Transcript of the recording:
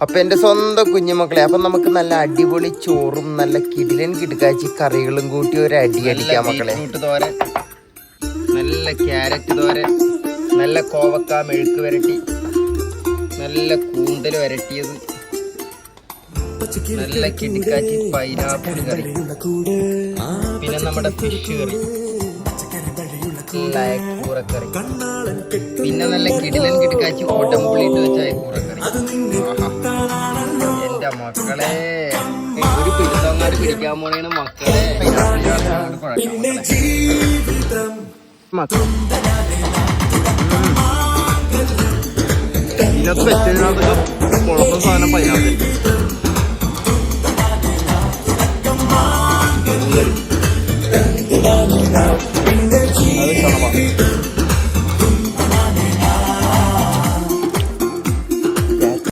അപ്പം എൻ്റെ സ്വന്തം കുഞ്ഞുമക്കളെ, അപ്പം നമുക്ക് നല്ല അടിപൊളി ചോറും നല്ല കിടിലൻ കിടക്കാച്ചി കറികളും കൂട്ടി ഒരു അടി അടിക്കാം മക്കളെ. തോരൻ, നല്ല ക്യാരറ്റ് തോരൻ, നല്ല കോവക്ക മെഴുക്ക് വരട്ടി, നല്ല കൂന്തൽ വരട്ടിയത്, നല്ല കിടക്കാച്ചി പൈനാപ്പിൾ കറി, പിന്നെ നമ്മുടെ ഫിഷ് കറി, കൂറക്കറി, പിന്നെ നല്ല കിടിലൻ കിടക്കാച്ചി ഓട്ടംപുളിയിട്ട് വെച്ച കൂറക്കറി. എന്റെ മക്കളെ ഒരു പിടുത്തങ്ങാട് പിടിക്കാൻ പോണേണ് മക്കളെ. ഇതിനകത്ത് വെച്ചതിനകത്ത് കുഴപ്പം സാധനം പൈനാപ്പിൾ.